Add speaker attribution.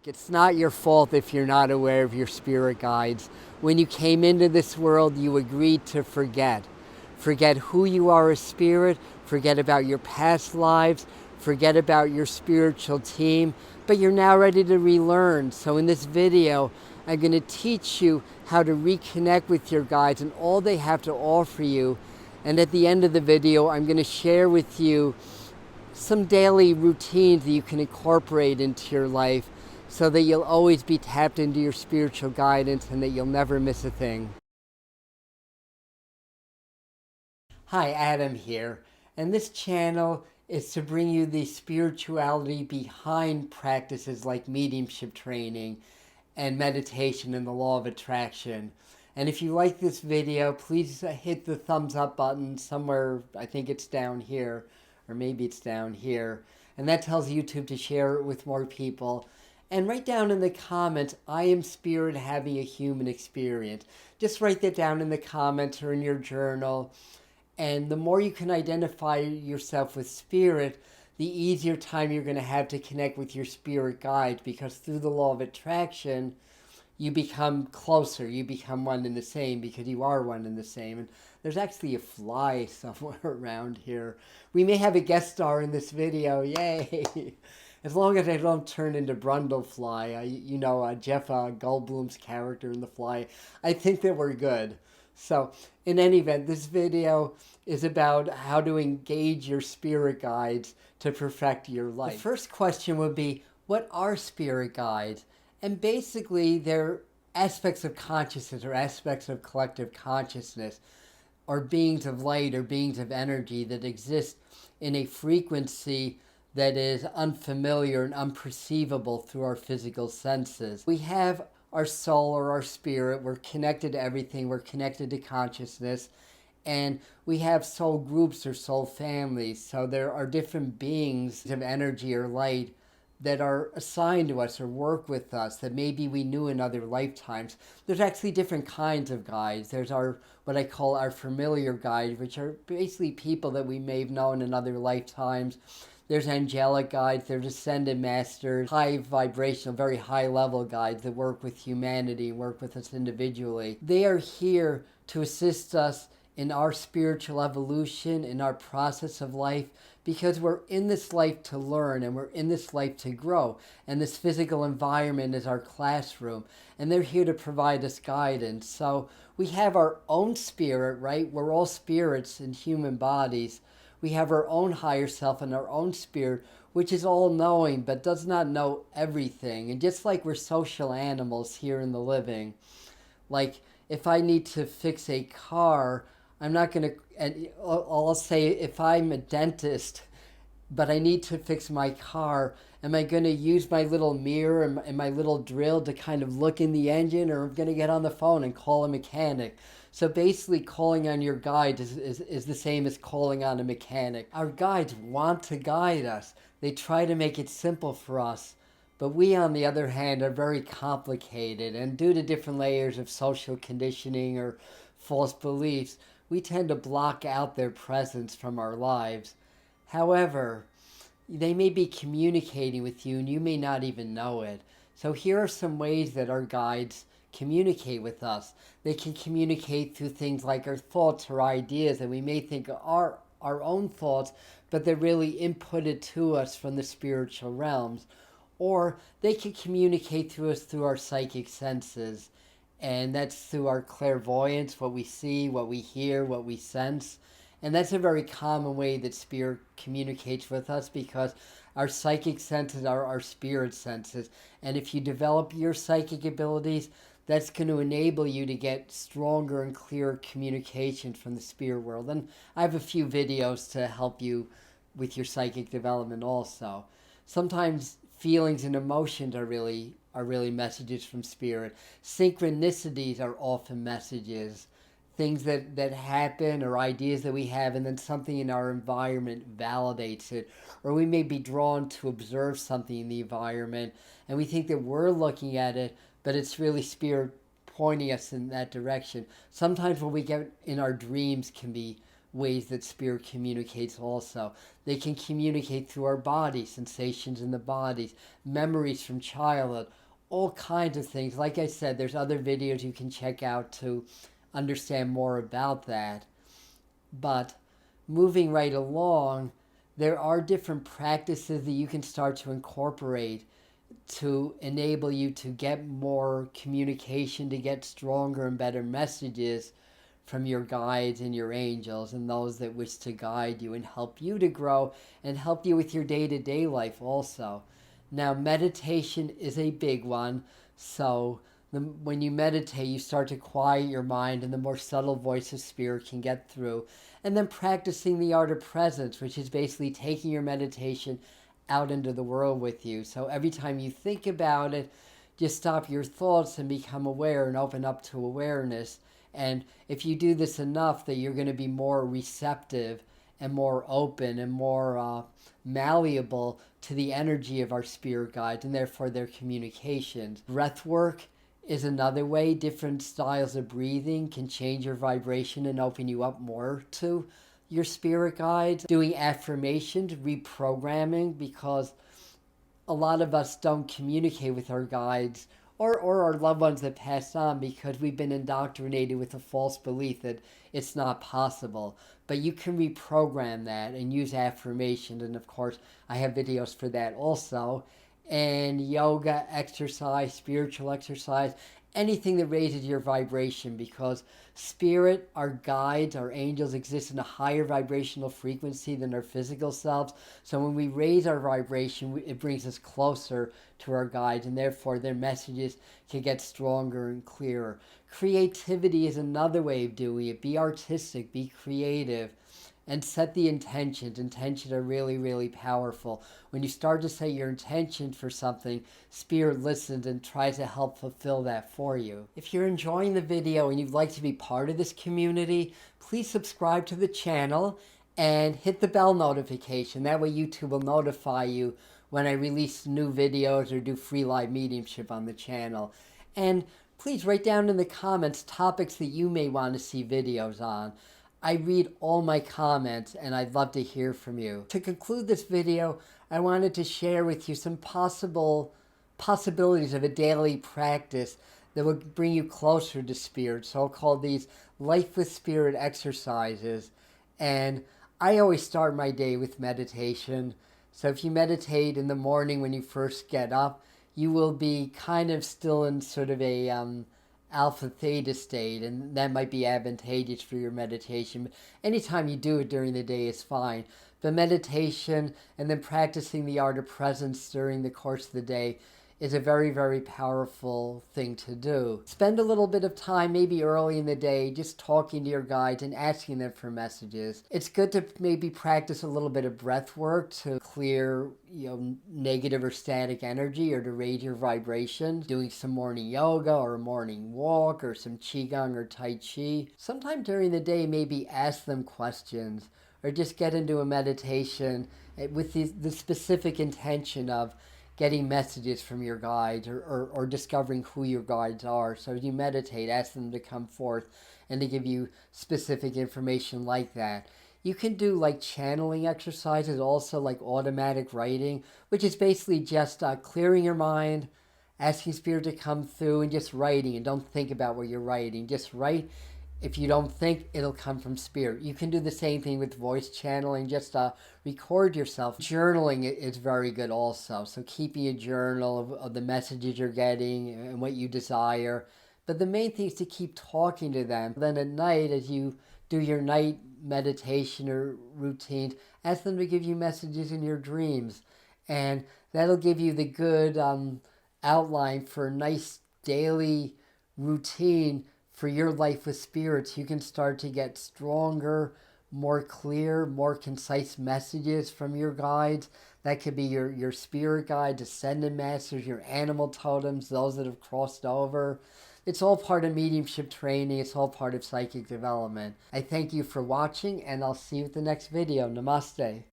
Speaker 1: Look, it's not your fault if you're not aware of your spirit guides. When you came into this world, you agreed to forget. Forget who you are as spirit, forget about your past lives, forget about your spiritual team, but you're now ready to relearn. So in this video, I'm going to teach you how to reconnect with your guides and all they have to offer you. And at the end of the video, I'm going to share with you some daily routines that you can incorporate into your life so that you'll always be tapped into your spiritual guidance and that you'll never miss a thing. Hi, Adam here, and this channel is to bring you the spirituality behind practices like mediumship training and meditation and the law of attraction. And if you like this video, please hit the thumbs up button somewhere, I think it's down here, or maybe it's down here. And that tells YouTube to share it with more people. And write down in the comments, I am spirit having a human experience. Just write that down in the comments or in your journal. And the more you can identify yourself with spirit, the easier time you're going to have to connect with your spirit guides, because through the law of attraction, you become closer, you become one and the same, because you are one and the same. And there's actually a fly somewhere around here. We may have a guest star in this video, yay! As long as I don't turn into Brundlefly, Jeff Goldblum's character in The Fly, I think that we're good. So, in any event, this video is about how to engage your spirit guides to perfect your life. The first question would be, what are spirit guides? And basically, they're aspects of consciousness or aspects of collective consciousness, or beings of light or beings of energy that exist in a frequency that is unfamiliar and unperceivable through our physical senses. We have our soul or our spirit, we're connected to everything, we're connected to consciousness, and we have soul groups or soul families. So there are different beings of energy or light that are assigned to us or work with us that maybe we knew in other lifetimes. There's actually different kinds of guides. There's what I call our familiar guides, which are basically people that we may have known in other lifetimes. There's angelic guides, there's ascended masters, high vibrational, very high level guides that work with humanity, work with us individually. They are here to assist us in our spiritual evolution, in our process of life, because we're in this life to learn and we're in this life to grow. And this physical environment is our classroom, and they're here to provide us guidance. So we have our own spirit, right? We're all spirits in human bodies. We have our own higher self and our own spirit, which is all-knowing but does not know everything. And just like we're social animals here in the living, like if I need to fix a car, I'm not going to, and I'll say if I'm a dentist, but I need to fix my car, am I going to use my little mirror and my little drill to kind of look in the engine, or am I going to get on the phone and call a mechanic? So basically calling on your guide is the same as calling on a mechanic. Our guides want to guide us. They try to make it simple for us. But we, on the other hand, are very complicated. And due to different layers of social conditioning or false beliefs, we tend to block out their presence from our lives. However, they may be communicating with you and you may not even know it. So here are some ways that our guides communicate with us. They can communicate through things like our thoughts or ideas that we may think are our own thoughts, but they're really inputted to us from the spiritual realms. Or they can communicate through us through our psychic senses. And that's through our clairvoyance, what we see, what we hear, what we sense. And that's a very common way that spirit communicates with us, because our psychic senses are our spirit senses. And if you develop your psychic abilities, that's going to enable you to get stronger and clearer communication from the spirit world. And I have a few videos to help you with your psychic development also. Sometimes feelings and emotions are really messages from spirit. Synchronicities are often messages. Things that happen or ideas that we have, and then something in our environment validates it. Or we may be drawn to observe something in the environment, and we think that we're looking at it, but it's really spirit pointing us in that direction. Sometimes what we get in our dreams can be ways that spirit communicates also. They can communicate through our body, sensations in the bodies, memories from childhood, all kinds of things. Like I said, there's other videos you can check out to understand more about that. But moving right along, there are different practices that you can start to incorporate to enable you to get more communication, to get stronger and better messages from your guides and your angels and those that wish to guide you and help you to grow and help you with your day-to-day life also. Now, meditation is a big one. So when you meditate, you start to quiet your mind and the more subtle voice of spirit can get through. And then practicing the art of presence, which is basically taking your meditation out into the world with you. So every time you think about it, just stop your thoughts and become aware and open up to awareness. And if you do this enough, that you're going to be more receptive and more open and more malleable to the energy of our spirit guides and therefore their communications. Breath work is another way. Different styles of breathing can change your vibration and open you up more to your spirit guides. Doing affirmations, reprogramming, because a lot of us don't communicate with our guides or our loved ones that passed on because we've been indoctrinated with a false belief that it's not possible. But you can reprogram that and use affirmations. And of course, I have videos for that also. And yoga, exercise, spiritual exercise, anything that raises your vibration, because spirit, our guides, our angels exist in a higher vibrational frequency than our physical selves. So when we raise our vibration, it brings us closer to our guides, and therefore their messages can get stronger and clearer. Creativity is another way of doing it. Be artistic, be creative, and set the intentions. Intentions are really, really powerful. When you start to say your intention for something, spirit listens and tries to help fulfill that for you. If you're enjoying the video and you'd like to be part of this community, please subscribe to the channel and hit the bell notification. That way YouTube will notify you when I release new videos or do free live mediumship on the channel. And please write down in the comments topics that you may want to see videos on. I read all my comments and I'd love to hear from you. To conclude this video, I wanted to share with you some possibilities of a daily practice that would bring you closer to spirit. So I'll call these Life with Spirit exercises. And I always start my day with meditation. So if you meditate in the morning when you first get up, you will be kind of still in sort of a alpha theta state, and that might be advantageous for your meditation. But anytime you do it during the day is fine. But meditation and then practicing the art of presence during the course of the day is a very, very powerful thing to do. Spend a little bit of time, maybe early in the day, just talking to your guides and asking them for messages. It's good to maybe practice a little bit of breath work to clear, negative or static energy or to raise your vibration. Doing some morning yoga or a morning walk or some qigong or tai chi. Sometime during the day, maybe ask them questions or just get into a meditation with the specific intention of getting messages from your guides or discovering who your guides are. So as you meditate, ask them to come forth and to give you specific information like that. You can do like channeling exercises also, like automatic writing, which is basically just clearing your mind, asking spirit to come through and just writing, and don't think about what you're writing. Just write. If you don't think, it'll come from spirit. You can do the same thing with voice channeling. Just record yourself. Journaling is very good also. So keeping a journal of the messages you're getting and what you desire. But the main thing is to keep talking to them. Then at night, as you do your night meditation or routines, ask them to give you messages in your dreams. And that'll give you the good outline for a nice daily routine for your life with spirits. You can start to get stronger, more clear, more concise messages from your guides. That could be your spirit guides, ascended masters, your animal totems, those that have crossed over. It's all part of mediumship training. It's all part of psychic development. I thank you for watching, and I'll see you at the next video. Namaste.